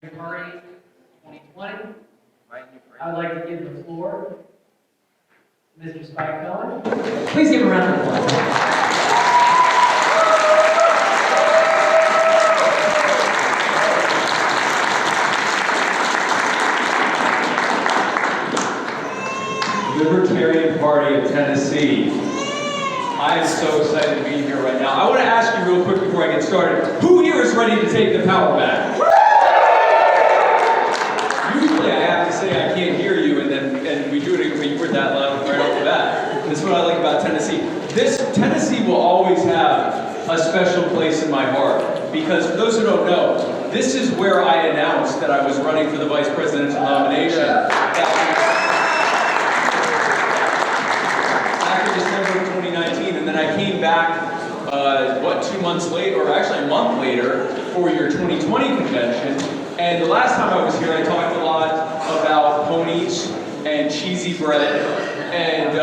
Party 2020. I would like to give the floor to Mr. Spike Cohen. Please give him a round of applause. Libertarian Party of Tennessee. I am so excited to be here right now. I want to ask you real quick before I get started, who here is ready to take the power back? Usually I have to say I can't hear you, and we do it when you were that loud right off the bat. That's what I like about Tennessee. Tennessee will always have a special place in my heart, because for those who don't know, this is where I announced that I was running for the vice presidential nomination. December of 2019, and then I came back, 2 months later, or actually a month later, for your 2020 convention. And the last time I was here, I talked a lot about ponies and cheesy bread and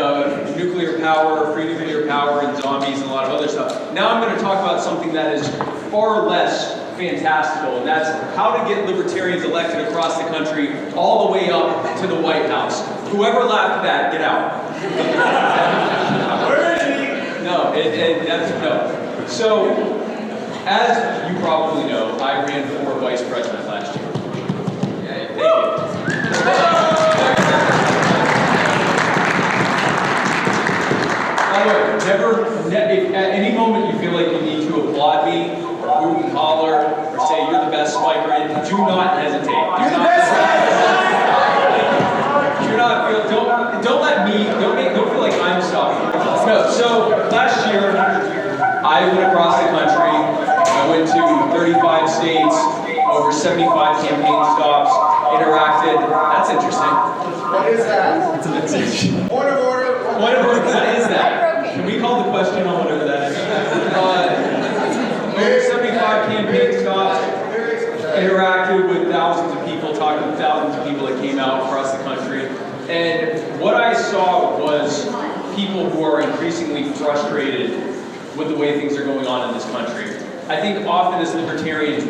nuclear power, free nuclear power, and zombies and a lot of other stuff. Now I'm going to talk about something that is far less fantastical, and that's how to get libertarians elected across the country all the way up to the White House. Whoever laughed at that, get out. No, no. So, as you probably know, I ran for vice president last year. Thank you. By the way, if at any moment you feel like you need to applaud me, or hoot and holler, or say you're the best spiker in, do not hesitate. You're the best. Don't feel like I'm stopping. No, so last year, I went across the country. I went to 35 states, over 75 campaign stops, interacted. That's interesting. What is that? It's a message. Point of order. Point of order. What is that? Can we call the question on whatever that is? Over 75 campaign stops, interacted with thousands of people, talking to thousands of people that came out across the country. And what I saw was people who are increasingly frustrated with the way things are going on in this country. I think often as libertarians,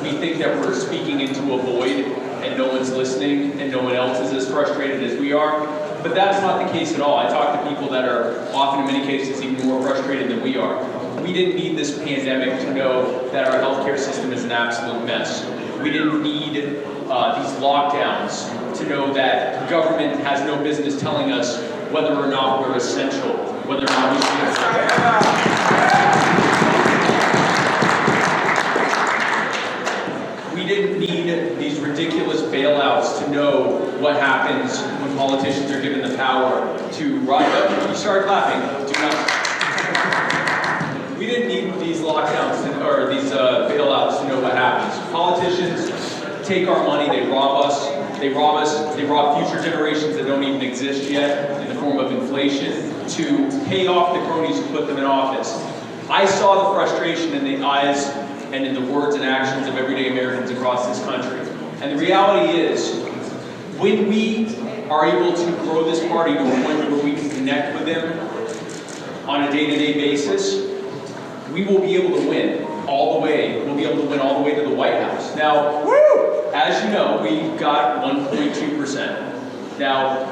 we think that we're speaking into a void and no one's listening and no one else is as frustrated as we are. But that's not the case at all. I talk to people that are often, in many cases, even more frustrated than we are. We didn't need this pandemic to know that our healthcare system is an absolute mess. We didn't need these lockdowns to know that government has no business telling us whether or not we're essential, whether or not we should. We didn't need these ridiculous bailouts to know what happens when politicians are given the power to rise up. You start clapping. Do not. We didn't need these lockdowns or these bailouts to know what happens. Politicians take our money, they rob us. They rob future generations that don't even exist yet in the form of inflation to pay off the cronies who put them in office. I saw the frustration in the eyes and in the words and actions of everyday Americans across this country. And the reality is, when we are able to grow this party to a point where we can connect with them on a day-to-day basis, we will be able to win all the way. We'll be able to win all the way to the White House. Now, as you know, we got 1.2%. Now,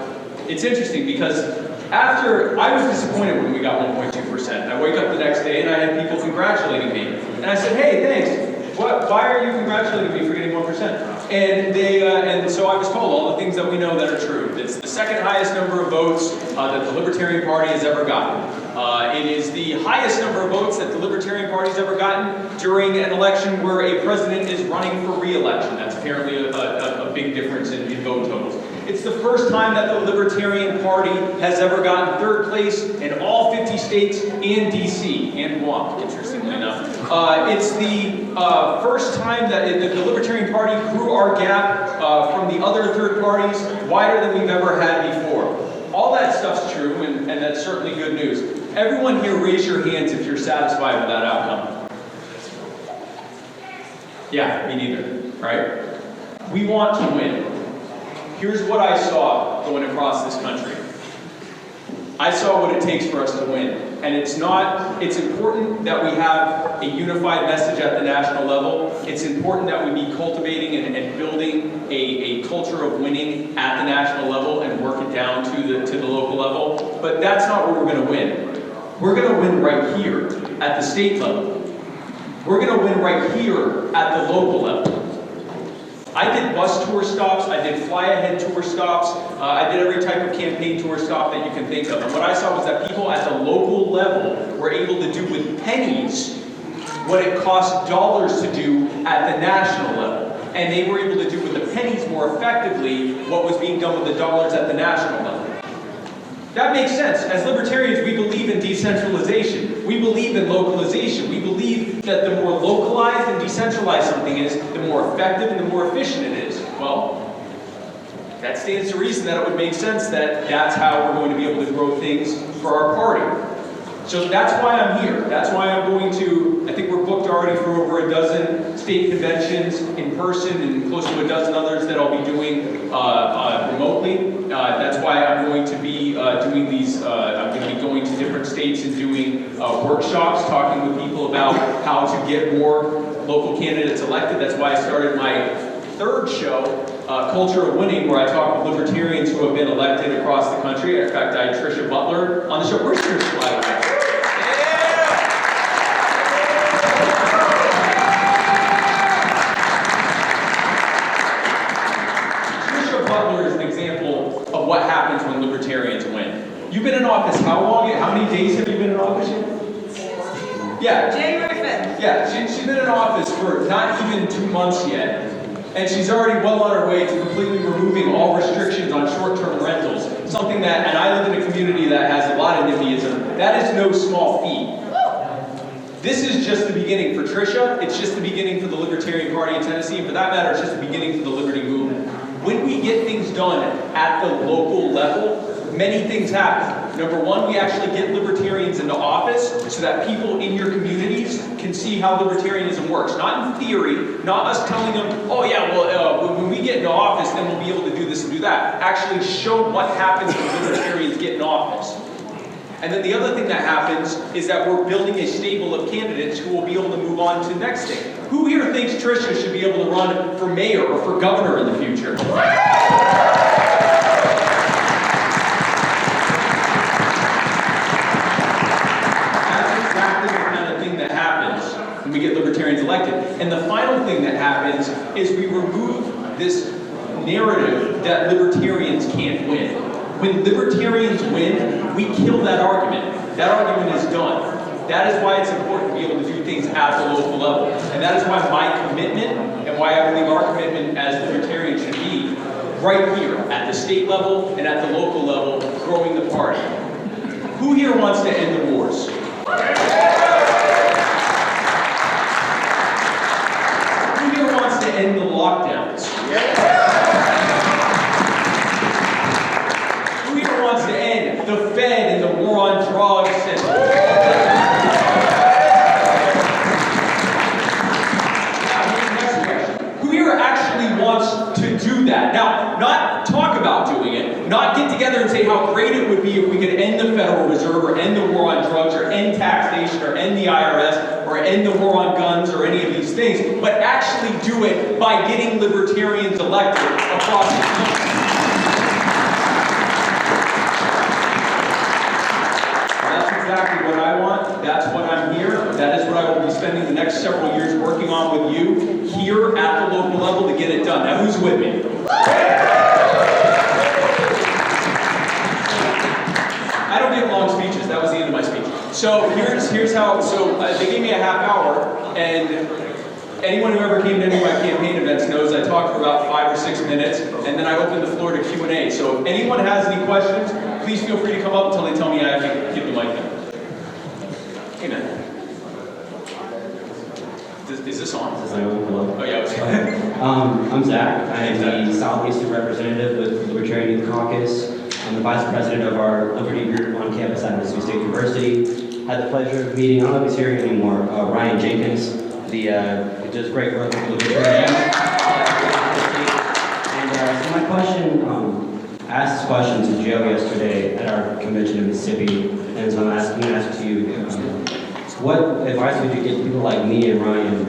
it's interesting because I was disappointed when we got 1.2%. I wake up the next day and I had people congratulating me. And I said, hey, thanks. Why are you congratulating me for getting 1%? And so I was told all the things that we know that are true. It's the second highest number of votes that the Libertarian Party has ever gotten. It is the highest number of votes that the Libertarian Party has ever gotten during an election where a president is running for re-election. That's apparently a big difference in vote totals. It's the first time that the Libertarian Party has ever gotten third place in all 50 states and DC and Guam, interestingly enough. It's the first time that the Libertarian Party grew our gap from the other third parties wider than we've ever had before. All that stuff's true, and that's certainly good news. Everyone here, raise your hands if you're satisfied with that outcome. Yeah, me neither, right? We want to win. Here's what I saw going across this country. I saw what it takes for us to win. And it's important that we have a unified message at the national level. It's important that we be cultivating and building a culture of winning at the national level and work it down to the local level. But that's not where we're going to win. We're going to win right here at the state level. We're going to win right here at the local level. I did bus tour stops, I did fly-ahead tour stops, I did every type of campaign tour stop that you can think of. And what I saw was that people at the local level were able to do with pennies what it cost dollars to do at the national level. And they were able to do with the pennies more effectively what was being done with the dollars at the national level. That makes sense. As libertarians, we believe in decentralization. We believe in localization. We believe that the more localized and decentralized something is, the more effective and the more efficient it is. Well, that stands to reason that it would make sense that that's how we're going to be able to grow things for our party. So that's why I'm here. That's why I'm going to, I think we're booked already for over a dozen state conventions in person and close to a dozen others that I'll be doing remotely. That's why I'm going to be doing these, I'm going to be going to different states and doing workshops, talking with people about how to get more local candidates elected. That's why I started my third show, Culture of Winning, where I talk with libertarians who have been elected across the country. In fact, I had Trisha Butler on the show. Where's Trisha, by the way? Butler is an example of what happens when libertarians win. You've been in office how long? How many days have you been in office? Yeah. January 5th. Yeah, she's been in office for not even 2 months yet. And she's already well on her way to completely removing all restrictions on short-term rentals. Something that, and I live in a community that has a lot of NIMBYism, that is no small feat. This is just the beginning for Tricia. It's just the beginning for the Libertarian Party of Tennessee. And for that matter, it's just the beginning for the Liberty Movement. When we get things done at the local level, many things happen. Number one, we actually get libertarians into office so that people in your communities can see how libertarianism works. Not in theory, not us telling them, oh yeah, well, when we get into office, then we'll be able to do this and do that. Actually show what happens when libertarians get in office. And then the other thing that happens is that we're building a stable of candidates who will be able to move on to the next thing. Who here thinks Tricia should be able to run for mayor or for governor in the future? We get libertarians elected. And the final thing that happens is we remove this narrative that libertarians can't win. When libertarians win, we kill that argument. That argument is done. That is why it's important to be able to do things at the local level. And that is why my commitment, and why I believe our commitment as libertarians should be right here at the state level and at the local level, growing the party. Who here wants to end the wars? End the lockdowns. Who here wants to end the Fed and the war on drugs and next question. Who here actually wants to do that? Now, not talk about doing it, not get together and say how great it would be if we could end the Federal Reserve or end the war on drugs or end taxation or end the IRS or end the war on guns or any of these things, but actually do it by getting libertarians elected across the country. That's exactly what I want. That's what I'm here. That is what I will be spending the next several years working on with you here at the local level to get it done. Now, who's with me? I don't give long speeches. That was the end of my speech. So here's how, they gave me a half hour, and anyone who ever came to any of my campaign events knows I talk for about 5 or 6 minutes, and then I open the floor to Q&A. So if anyone has any questions, please feel free to come up until they tell me I have to give the mic down. Hey man. Is this on? Hello. Oh yeah, it was on. I'm Zach. I am the Southeastern representative with the Libertarian Youth Caucus. I'm the vice president of our Liberty group on campus at Mississippi State University. Had the pleasure of meeting, I don't know if he's here anymore, Ryan Jenkins, who does great work with Libertarian. And so my question, I asked this question to Joe yesterday at our convention in Mississippi, and And so I'm going to ask you, what advice would you give people like me and Ryan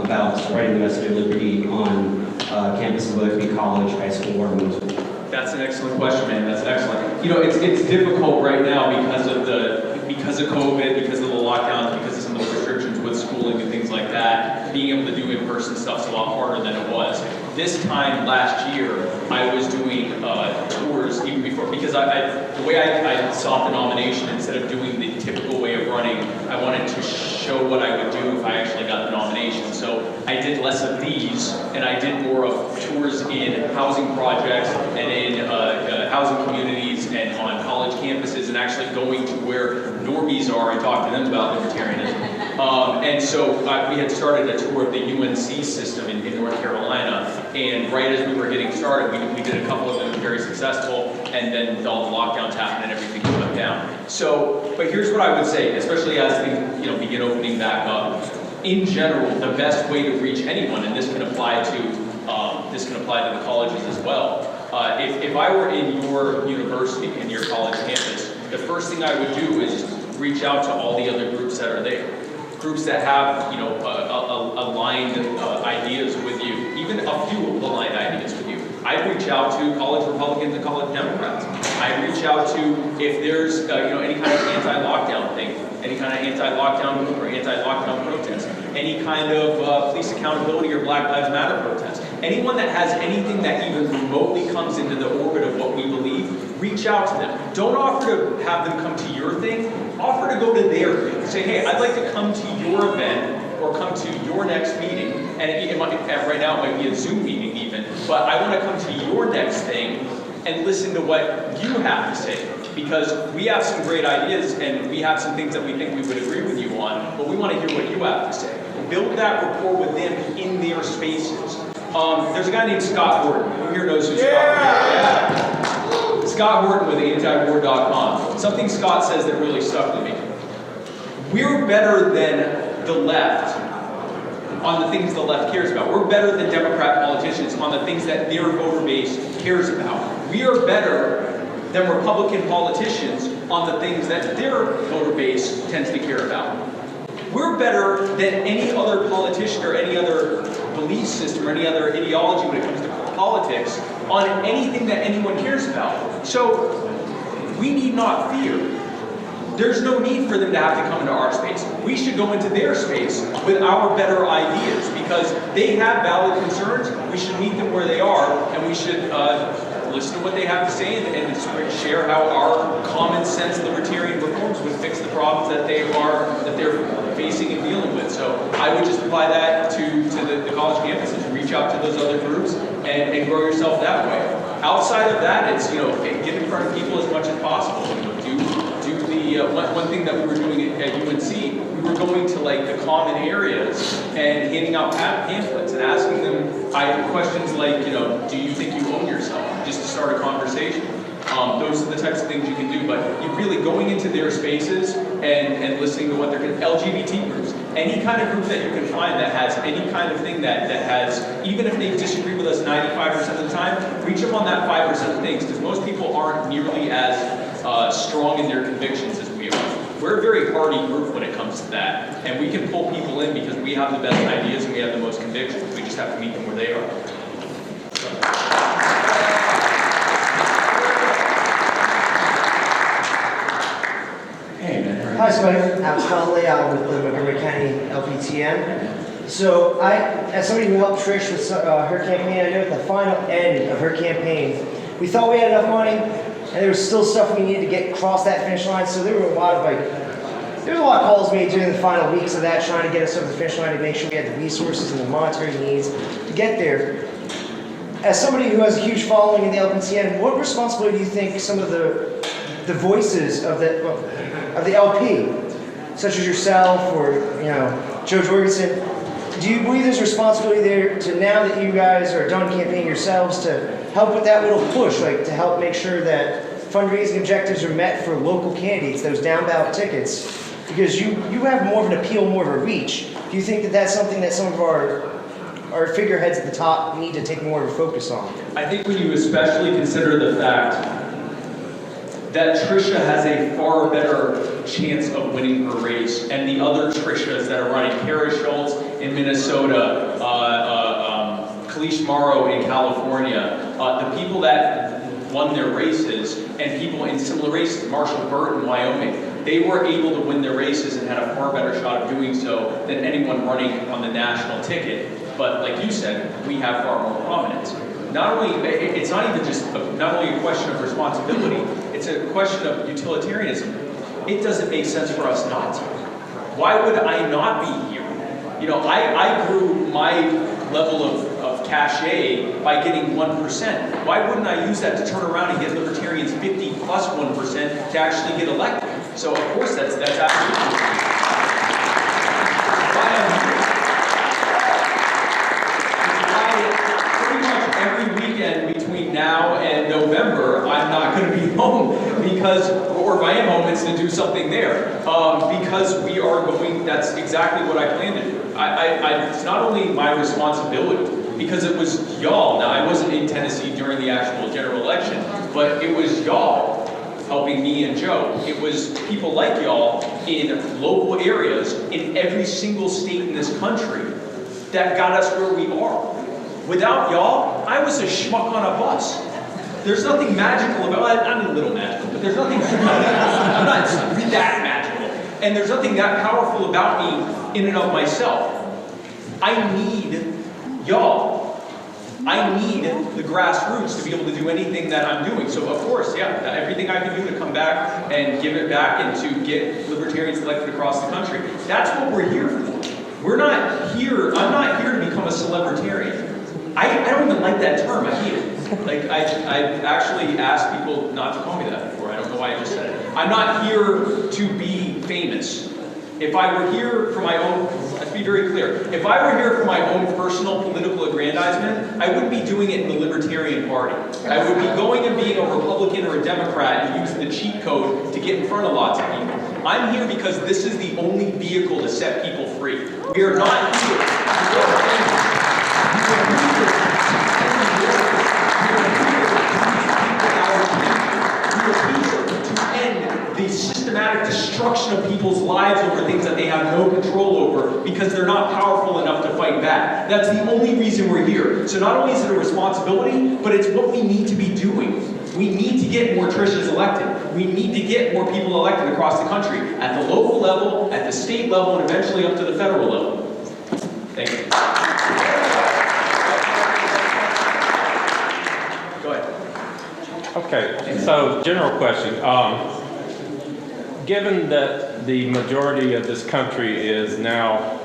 about spreading the message of liberty on campuses, whether it be college, high school, or middle school? That's an excellent question, man. That's excellent. You know, it's difficult right now because of COVID, because of the lockdowns, because of some of the restrictions with schooling and things like that. Being able to do in-person stuff's a lot harder than it was. This time last year, I was doing tours even before, because the way I sought the nomination, instead of doing the typical way of running, I wanted to show what I would do if I actually got the nomination. So I did less of these, and I did more of tours in housing projects and in housing communities and on college campuses, and actually going to where normies are and talk to them about libertarianism. And so we had started a tour of the UNC system in North Carolina, and right as we were getting started, we did a couple of them very successful, and then all the lockdowns happened and everything shut down. So, but here's what I would say, especially as things begin opening back up. In general, the best way to reach anyone, and this can apply to the colleges as well. If I were in your university, in your college campus, the first thing I would do is reach out to all the other groups that are there. Groups that have, aligned ideas with you, even a few aligned ideas with you. I'd reach out to college Republicans and college Democrats. I'd reach out to, if there's, any kind of anti-lockdown thing, any kind of anti-lockdown group or anti-lockdown protest, any kind of police accountability or Black Lives Matter protest. Anyone that has anything that even remotely comes into the orbit of what we believe, reach out to them. Don't offer to have them come to your thing. Offer to go to their thing. Say, hey, I'd like to come to your event or come to your next meeting. And right now it might be a Zoom meeting even, but I want to come to your next thing and listen to what you have to say. Because we have some great ideas and we have some things that we think we would agree with you on, but we want to hear what you have to say. Build that rapport with them in their spaces. There's a guy named Scott Horton. Who here knows who Scott Horton is? Yeah. Scott Horton with antiwar.com. Something Scott says that really stuck with me. We're better than the left on the things the left cares about. We're better than Democrat politicians on the things that their voter base cares about. We are better than Republican politicians on the things that their voter base tends to care about. We're better than any other politician or any other belief system or any other ideology when it comes to politics on anything that anyone cares about. So we need not fear. There's no need for them to have to come into our space. We should go into their space with our better ideas because they have valid concerns. We should meet them where they are, and we should listen to what they have to say and share how our common sense libertarian reforms would fix the problems that they're facing and dealing with. So I would just apply that to the college campuses. Reach out to those other groups and grow yourself that way. Outside of that, it's get in front of people as much as possible. One thing that we were doing at UNC, we were going to the common areas and handing out pamphlets and asking them questions like, do you think you own yourself? Just to start a conversation. Those are the types of things you can do, but you're really going into their spaces and listening to what they're going to, LGBT groups, any kind of group that you can find that has any kind of thing that has, even if they disagree with us 95% of the time, reach them on that 5% of things, because most people aren't nearly as strong in their convictions as we are. We're a very hardy group when it comes to that, and we can pull people in because we have the best ideas and we have the most convictions. We just have to meet them where they are. Hi, Spike. I'm Colin Leal with the Montgomery County LPTN. So as somebody who helped Trish with her campaign, I know at the final end of her campaign, we thought we had enough money, and there was still stuff we needed to get across that finish line. So there were a lot of calls made during the final weeks of that, trying to get us over the finish line to make sure we had the resources and the monetary needs to get there. As somebody who has a huge following in the LPTN, what responsibility do you think some of the voices of the LP, such as yourself or Joe Jorgensen, do you believe there's responsibility there to, now that you guys are done campaigning yourselves, to help with that little push, to help make sure that fundraising objectives are met for local candidates, those down ballot tickets, because you have more of an appeal, more of a reach. Do you think that that's something that some of our figureheads at the top need to take more of a focus on? I think when you especially consider the fact that Tricia has a far better chance of winning her race, and the other Tricias that are running, Kara Schultz in Minnesota, Kalish Morrow in California, the people that won their races, and people in similar races, Marshall Burt in Wyoming, they were able to win their races and had a far better shot of doing so than anyone running on the national ticket. But like you said, we have far more prominence. Not only, it's not even just, not only a question of responsibility, it's a question of utilitarianism. It doesn't make sense for us not to. Why would I not be here? You know, I grew my level of cachet by getting 1%. Why wouldn't I use that to turn around and get Libertarians 50 plus 1% to actually get elected? So of course that's absolutely. Between now and November, I'm not going to be home because, or if I am home, it's to do something there. Because we are going, that's exactly what I plan to do. It's not only my responsibility, because it was y'all. Now, I wasn't in Tennessee during the actual general election, but it was y'all helping me and Joe. It was people like y'all in local areas in every single state in this country that got us where we are. Without y'all, I was a schmuck on a bus. There's nothing magical about it. I'm a little magical, but there's nothing, I'm not that magical. And there's nothing that powerful about me in and of myself. I need y'all. I need the grassroots to be able to do anything that I'm doing. So of course, yeah, everything I can do to come back and give it back and to get Libertarians elected across the country. That's what we're here for. We're not here, I'm not here to become a celebritarian. I don't even like that term, I hate it. Like, I've actually asked people not to call me that before. I don't know why I just said it. I'm not here to be famous. If I were here for my own, let's be very clear, if I were here for my own personal political aggrandizement, I wouldn't be doing it in the Libertarian Party. I would be going and being a Republican or a Democrat and using the cheat code to get in front of lots of people. I'm here because this is the only vehicle to set people free. We are not here. The systematic destruction of people's lives over things that they have no control over because they're not powerful enough to fight back. That's the only reason we're here. So not only is it a responsibility, but it's what we need to be doing. We need to get more Trishas elected. We need to get more people elected across the country, at the local level, at the state level, and eventually up to the federal level. Thank you. Go ahead. Okay, so general question. Given that the majority of this country is now,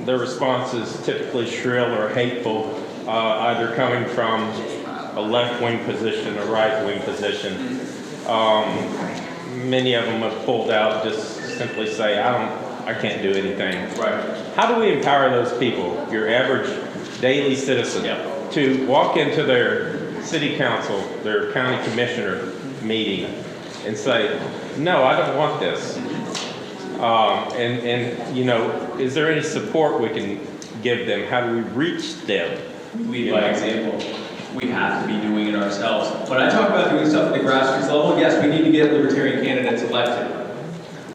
their response is typically shrill or hateful, either coming from a left-wing position, a right-wing position. Many of them have pulled out, just simply say, I can't do anything. Right. How do we empower those people, your average daily citizen, to walk into their city council, their county commissioner meeting, and say, no, I don't want this. And you know, is there any support we can give them? How do we reach them? Lead by example. We have to be doing it ourselves. When I talk about doing stuff at the grassroots level, yes, we need to get Libertarian candidates elected.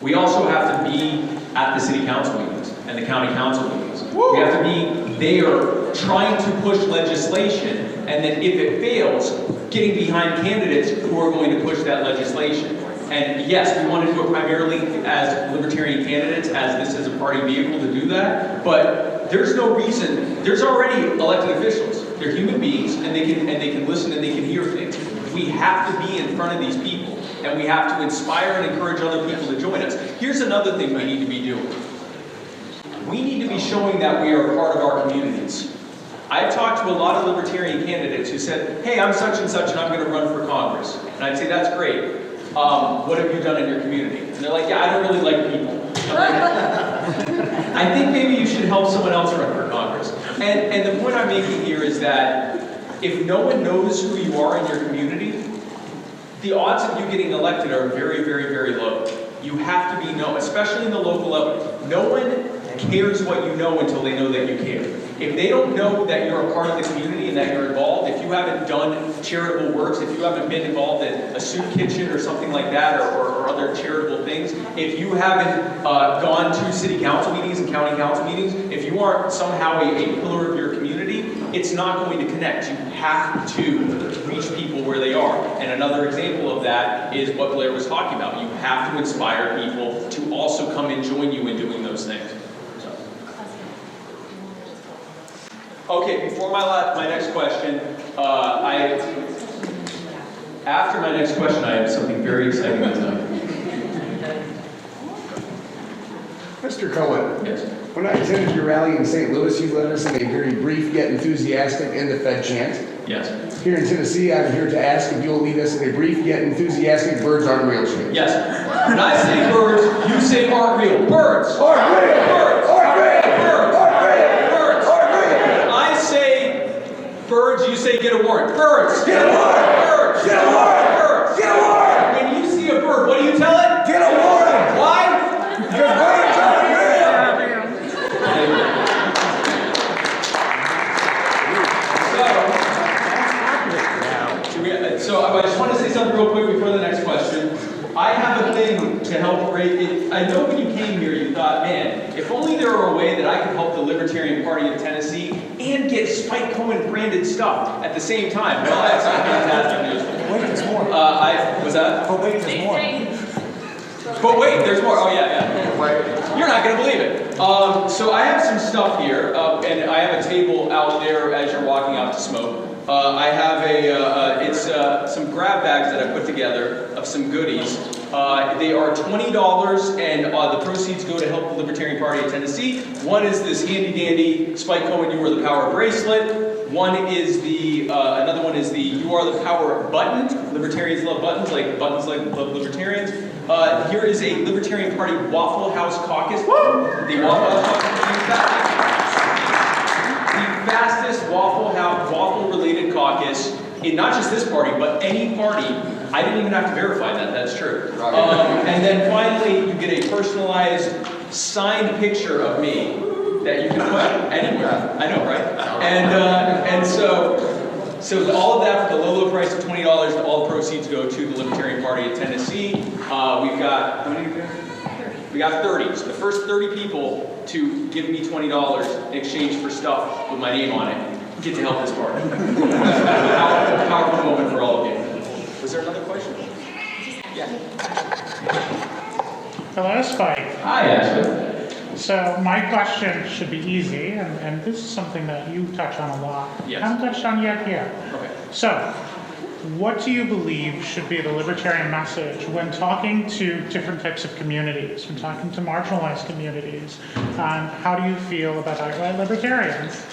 We also have to be at the city council meetings and the county council meetings. We have to be there trying to push legislation, and then if it fails, getting behind candidates who are going to push that legislation. And yes, we want to do it primarily as Libertarian candidates, as this is a party vehicle to do that, but there's no reason, there's already elected officials. They're human beings, and they can listen and they can hear things. We have to be in front of these people, and we have to inspire and encourage other people to join us. Here's another thing we need to be doing. We need to be showing that we are part of our communities. I've talked to a lot of Libertarian candidates who said, hey, I'm such and such and I'm going to run for Congress. And I'd say, that's great. What have you done in your community? And they're like, yeah, I don't really like people. I think maybe you should help someone else run for Congress. And the point I'm making here is that if no one knows who you are in your community, the odds of you getting elected are very, very, very low. You have to be known, especially in the local level. No one cares what you know until they know that you care. If they don't know that you're a part of the community and that you're involved, if you you haven't done charitable works, if you haven't been involved in a soup kitchen or something like that, or other charitable things, if you haven't gone to city council meetings and county council meetings, if you aren't somehow a pillar of your community, it's not going to connect. You have to reach people where they are. And another example of that is what Blair was talking about. You have to inspire people to also come and join you in doing those things. Okay, before my next question, after my next question, I have something very exciting to tell you. Mr. Cohen, Yes. when I attended your rally in St. Louis, you led us in a very brief yet enthusiastic end of Fed chant. Yes. Here in Tennessee, I'm here to ask if you'll lead us in a brief yet enthusiastic birds aren't real chant. Yes. When I say birds, you say aren't real. Birds. Aren't real. Birds. Aren't real. Birds. Aren't real. Birds. Aren't real. When I say birds, you say get a warrant. Birds. Get a warrant. Birds. Get a warrant. Birds. Get a warrant. When you see a bird, what do you tell it? Get a warrant. Why? Because birds aren't real. So I just want to say something real quick before the next question. I have a thing to help raise it. I know when you came here, you thought, man, if only there were a way that I could help the Libertarian Party of Tennessee and get Spike Cohen branded stuff at the same time. Well, that's fantastic news. Wait, there's more. Was that? But wait, there's more. But wait, there's more. Oh, yeah. You're not going to believe it. So I have some stuff here, and I have a table out there as you're walking out to smoke. I have some grab bags that I put together of some goodies. They are $20, and the proceeds go to help the Libertarian Party of Tennessee. One is this handy dandy Spike Cohen You Are the Power bracelet. One is another one is the You Are the Power button. Libertarians love buttons like love libertarians. Here is a Libertarian Party Waffle House caucus. The Waffle House caucus. The fastest waffle-related caucus in not just this party, but any party. I didn't even have to verify that. That's true. And then finally, you get a personalized signed picture of me that you can put anywhere. I know, right? And so all of that for the low price of $20. All the proceeds go to the Libertarian Party of Tennessee. We've got how many? We got 30. So the first 30 people to give me $20 in exchange for stuff with my name on it get to help this party. Powerful moment for all of you. Was there another question? Yeah. Hello, Spike. Hi, Ashley. So my question should be easy, and this is something that you touch on a lot. Yes. Haven't touched on yet here. Okay. So, what do you believe should be the libertarian message when talking to different types of communities, when talking to marginalized communities? How do you feel about outright libertarians?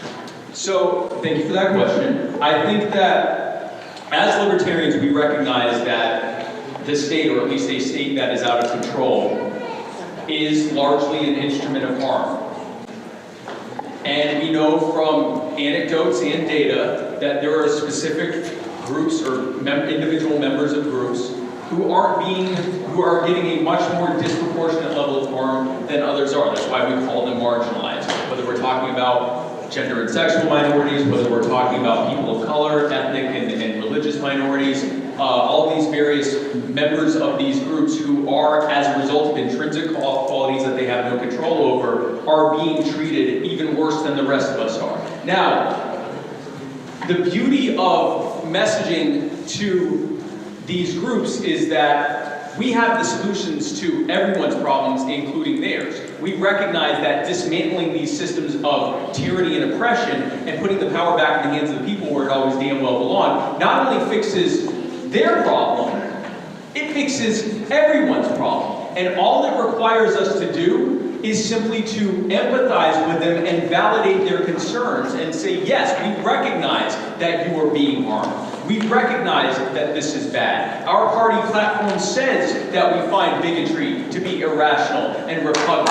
So, thank you for that question. I think that as libertarians, we recognize that the state, or at least a state that is out of control, is largely an instrument of harm. And we know from anecdotes and data that there are specific groups or individual members of groups who are getting a much more disproportionate level of harm than others are. That's why we call them marginalized. Whether we're talking about gender and sexual minorities, whether we're talking about people of color, ethnic and religious minorities, all these various members of these groups who are, as a result of intrinsic qualities that they have no control over, are being treated even worse than the rest of us are. Now, the beauty of messaging to these groups is that we have the solutions to everyone's problems, including theirs. We recognize that dismantling these systems of tyranny and oppression and putting the power back in the hands of the people where it always damn well belonged, not only fixes their problem, it fixes everyone's problem. And all it requires us to do is simply to empathize with them and validate their concerns and say, yes, we recognize that you are being harmed. We recognize that this is bad. Our party platform says that we find bigotry to be irrational and repugnant.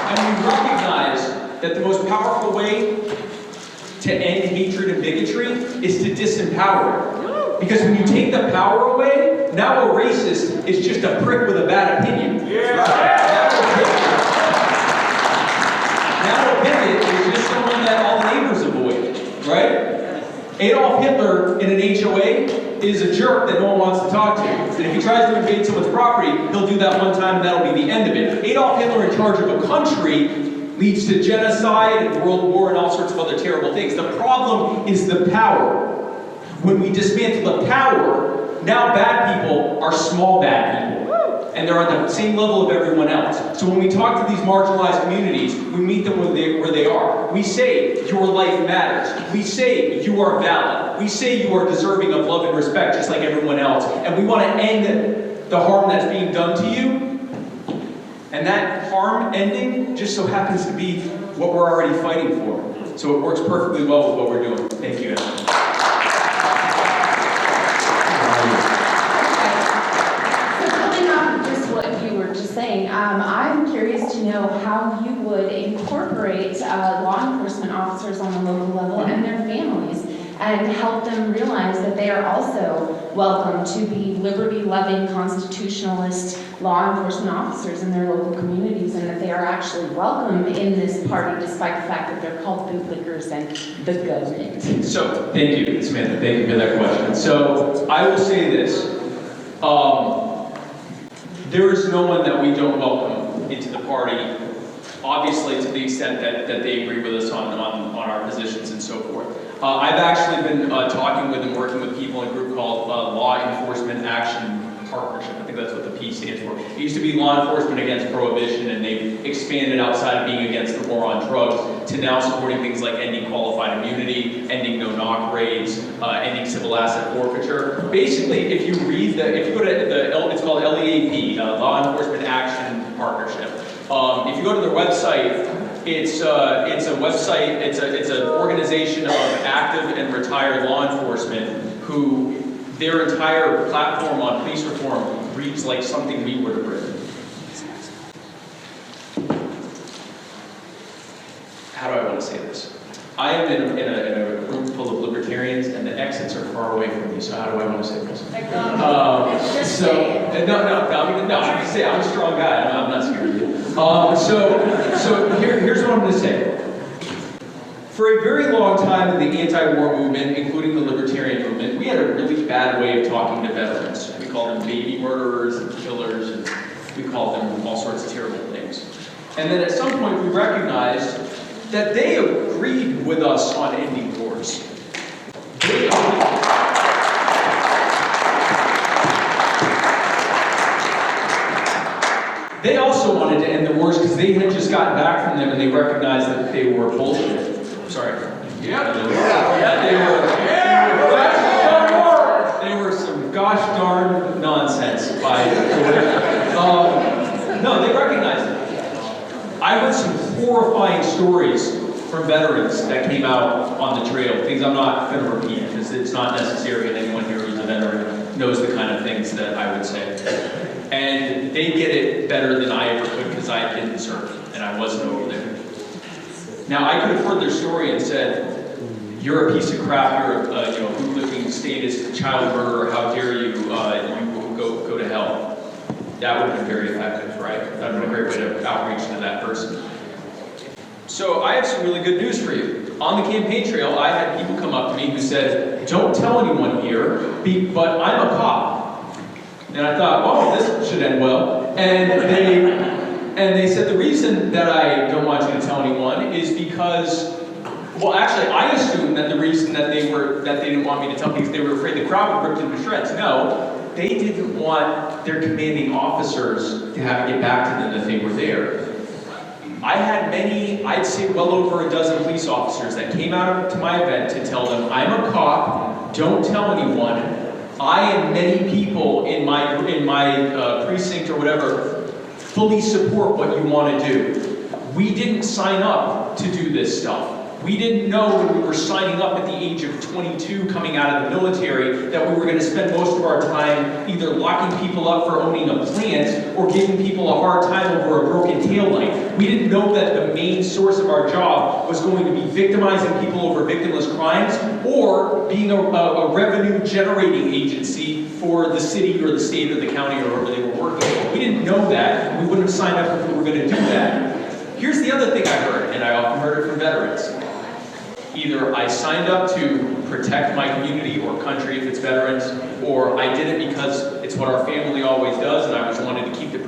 And we recognize that the most powerful way to end hatred and bigotry is to disempower it. Because when you take the power away, now a racist is just a prick with a bad opinion. Yeah. Now a right? Adolf Hitler in an HOA is a jerk that no one wants to talk to. And if he tries to invade someone's property, he'll do that one time and that'll be the end of it. Adolf Hitler in charge of a country leads to genocide and world war and all sorts of other terrible things. The problem is the power. When we dismantle the power, now bad people are small bad people. And they're on the same level of everyone else. So when we talk to these marginalized communities, we meet them where they are. We say, your life matters. We say, you are valid. We say you are deserving of love and respect just like everyone else. And we want to end the harm that's being done to you. And that harm ending just so happens to be what we're already fighting for. So it works perfectly well with what we're doing. Thank you. Saying, I'm curious to know how you would incorporate law enforcement officers on the local level and their families and help them realize that they are also welcome to be liberty-loving, constitutionalist law enforcement officers in their local communities, and that they are actually welcome in this party despite the fact that they're called bootlickers and the government. So, thank you, Samantha. Thank you for that question. So, I will say this. There is no one that we don't welcome into the party, obviously to the extent that they agree with us on our positions and so forth. I've actually been talking with and working with people in a group called Law Enforcement Action Partnership. I think that's what the P stands for. It used to be Law Enforcement Against Prohibition, and they've expanded outside of being against the war on drugs to now supporting things like ending qualified immunity, ending no-knock raids, ending civil asset forfeiture. Basically, if you go to it's called LEAP, Law Enforcement Action Partnership. If you go to their website, it's an organization of active and retired law enforcement who their entire platform on police reform reads like something we would have written. How do I want to say this? I am in a room full of libertarians, and the exits are far away from me. So how do I want to say this? I'm just saying I'm a strong guy. I'm not scared of you. So here's what I'm going to say. For a very long time in the anti-war movement, including the libertarian movement, we had a really bad way of talking to veterans. We called them baby murderers and killers, and we called them all sorts of terrible things. And then at some point we recognized that they agreed with us on ending wars. They also wanted to end the wars because they had just gotten back from them and they recognized that they were bullshit. Sorry. Yeah. They were some gosh darn nonsense by no, they recognized it. I heard some horrifying stories from veterans that came out on the trail, things I'm not going to repeat because it's not necessary, and anyone here who's a veteran knows the kind of things that I would say. And they get it better than I ever could because I didn't serve and I wasn't over there. Now, I could have heard their story and said, you're a piece of crap, you're a bootlicking statist, child murderer, how dare you, you go to hell. That would have been very effective, right? That would have been a great way to outreach to that person. So I have some really good news for you. On the campaign trail, I had people come up to me who said, don't tell anyone here, but I'm a cop. And I thought, well, this should end well. And they said the reason that I don't want you to tell anyone is because, well, actually, I assumed that the reason that they didn't want me to tell because they were afraid the crowd would rip them to shreds. No, they didn't want their commanding officers to have to get back to them if they were there. I had I'd say well over a dozen police officers that came out to my event to tell them, I'm a cop, don't tell anyone. I and many people in my precinct or whatever fully support what you want to do. We didn't sign up to do this stuff. We didn't know when we were signing up at the age of 22 coming out of the military that we were going to spend most of our time either locking people up for owning a plant or giving people a hard time over a broken taillight. We didn't know that the main source of our job was going to be victimizing people over victimless crimes or being a revenue generating agency for the city or the state or the county or wherever they were working. We didn't know that. We wouldn't have signed up if we were going to do that. Here's the other thing I heard, and I often heard it from veterans. Either I signed up to protect my community or country if it's veterans, or I did it because it's what our family always does and I just wanted to keep the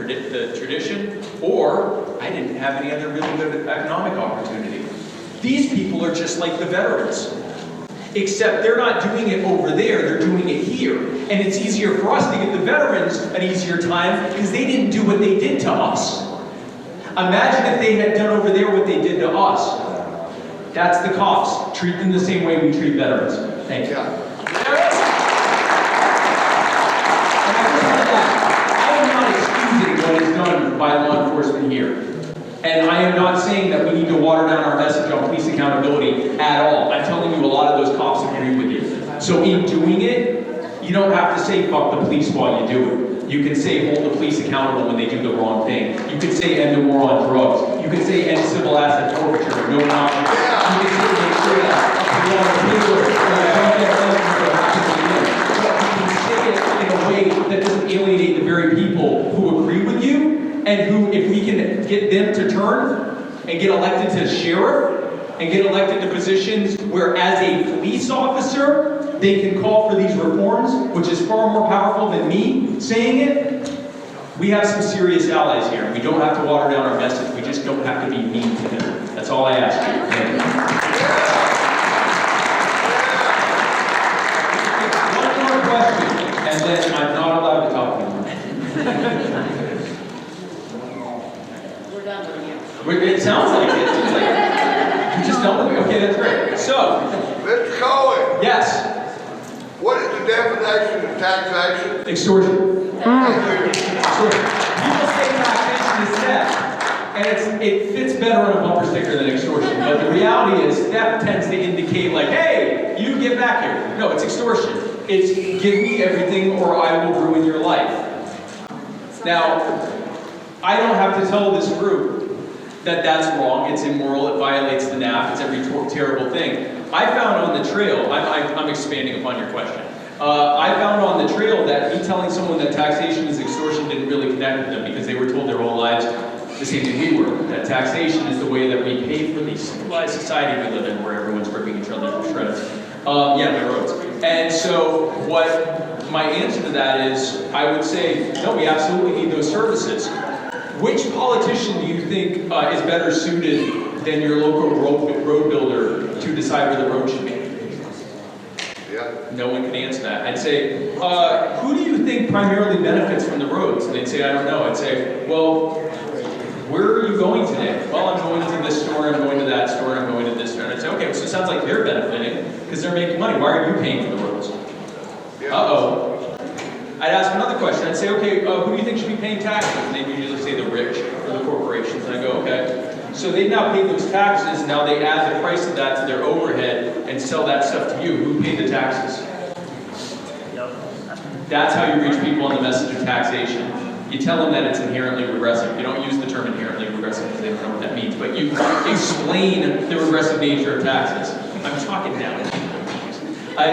tradition, or I didn't have any other really good economic opportunity. These people are just like the veterans, except they're not doing it over there, they're doing it here. And it's easier for us to give the veterans an easier time because they didn't do what they did to us. Imagine if they had done over there what they did to us. That's the cops. Treat them the same way we treat veterans. Thank you. And I am not excusing what is done by law enforcement here. And I am not saying that we need to water down our message on police accountability at all. I'm telling you a lot of those cops agree with you. So in doing it, you don't have to say fuck the police while you do it. You can say hold the police accountable when they do the wrong thing. You can say end the war on drugs. You can say end civil asset forfeiture, no knowledge. You can say make sure that the law on paper, don't get what happens again. But you can say it in a way that doesn't alienate the very people who agree with you, and who, if we can get them to turn and get elected to sheriff, and get elected to positions where as a police officer, they can call for these reforms, which is far more powerful than me saying it. We have some serious allies here. We don't have to water down our message. We just don't have to be mean to them. That's all I ask you. Thank you. One more question, and then I'm not allowed to talk anymore. We're done with you. It sounds like it. It's like, you're just done with me. Okay, that's great. So, Mr. Cohen, yes. what is the definition of taxation? Extortion. Thank you. Extortion. People say taxation is theft, and it fits better on a bumper sticker than extortion. But the reality is, theft tends to indicate like, hey, you get back here. No, it's extortion. It's give me everything or I will ruin your life. Now, I don't have to tell this group that that's wrong, it's immoral, it violates the NAF, it's every terrible thing. I found on the trail, I'm expanding upon your question. I found on the trail that me telling someone that taxation is extortion didn't really connect with them because they were told their whole lives the same thing we were, that taxation is the way that we pay for the civilized society we live in where everyone's ripping each other to shreds. Yeah, the roads. And so what my answer to that is, I would say, no, we absolutely need those services. Which politician do you think is better suited than your local road builder to decide where the road should be? Yeah. No one can answer that. I'd say, who do you think primarily benefits from the roads? And they'd say, I don't know. I'd say, well, where are you going today? Well, I'm going to this store, I'm going to that store, I'm going to this store. And I'd say, okay, so it sounds like they're benefiting because they're making money. Why are you paying for the roads? Yeah. Uh-oh. I'd ask another question. I'd say, okay, who do you think should be paying taxes? And they'd usually say the rich or the corporations. And I go, okay. So they've now paid those taxes. Now they add the price of that to their overhead and sell that stuff to you. Who paid the taxes? That's how you reach people on the message of taxation. You tell them that it's inherently regressive. You don't use the term inherently regressive because they don't know what that means. But you explain the regressive nature of taxes. I'm talking now.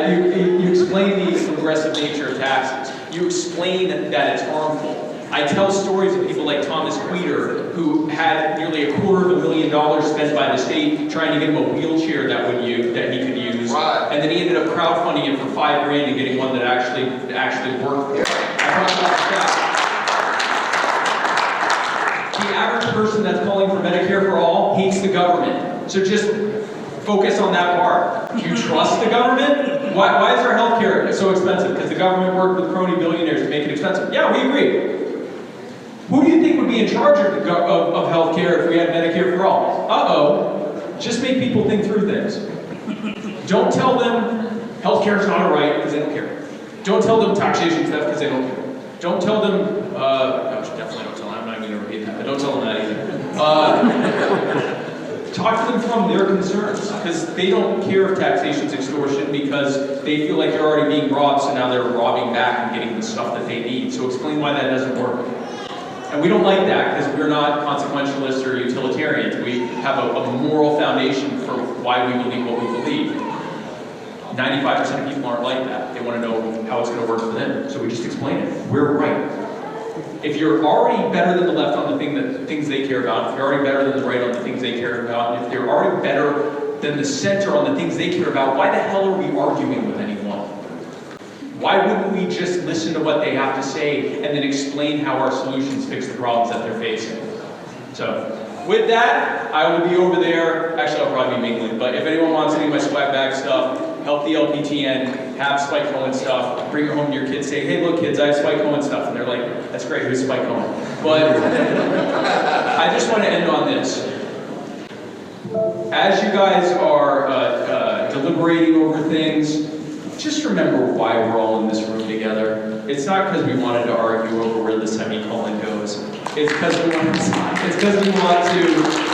You explain the regressive nature of taxes. You explain that it's harmful. I tell stories of people like Thomas Queter, who had nearly $250,000 spent by the state trying to get him a wheelchair that he could use. Right. And then he ended up crowdfunding it for $5 grand and getting one that actually worked. Yeah. I talk about that. The average person that's calling for Medicare for all hates the government. So just focus on that part. Do you trust the government? Why is our health care so expensive? Because the government worked with crony billionaires to make it expensive. Yeah, we agree. Who do you think would be in charge of health care if we had Medicare for all? Uh-oh. Just make people think through things. Don't tell them health care is not a right because they don't care. Don't tell them taxation is theft because they don't care. Don't tell them, definitely don't tell them, I'm not even going to repeat that, but don't tell them that either. Talk to them from their concerns, because they don't care if taxation is extortion because they feel like they're already being robbed, so now they're robbing back and getting the stuff that they need. So explain why that doesn't work. And we don't like that because we're not consequentialists or utilitarians. We have a moral foundation for why we believe what we believe. 95% of people aren't like that. They want to know how it's going to work for them. So we just explain it. We're right. If you're already better than the left on the things they care about, if you're already better than the right on the things they care about, if they're already better than the center on the things they care about, why the hell are we arguing with anyone? Why wouldn't we just listen to what they have to say and then explain how our solutions fix the problems that they're facing? So, with that, I will be over there. Actually, I'll probably be mingling, but if anyone wants any of my swag bag stuff, help the LPTN, have Spike Cohen stuff, bring it home to your kids, say, hey, look, kids, I have Spike Cohen stuff. And they're like, that's great, who's Spike Cohen? But I just want to end on this. As you guys are deliberating over things, just remember why we're all in this room together. It's not because we wanted to argue over where the semicolon goes. It's because we want to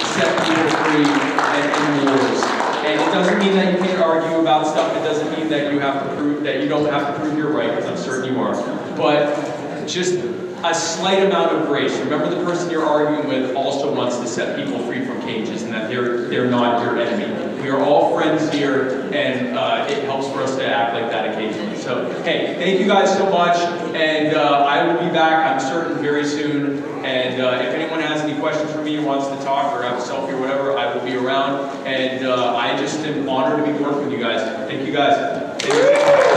set people free and end wars. And it doesn't mean that you can't argue about stuff. It doesn't mean that you have to prove that you don't have to prove you're right, because I'm certain you are. But just a slight amount of grace. Remember, the person you're arguing with also wants to set people free from cages, and that they're not your enemy. We are all friends here, and it helps for us to act like that occasionally. So, hey, thank you guys so much, and I will be back, I'm certain, very soon. And if anyone has any questions for me, or wants to talk, or have a selfie, or whatever, I will be around. And I just am honored to be working with you guys. Thank you guys. Thank you.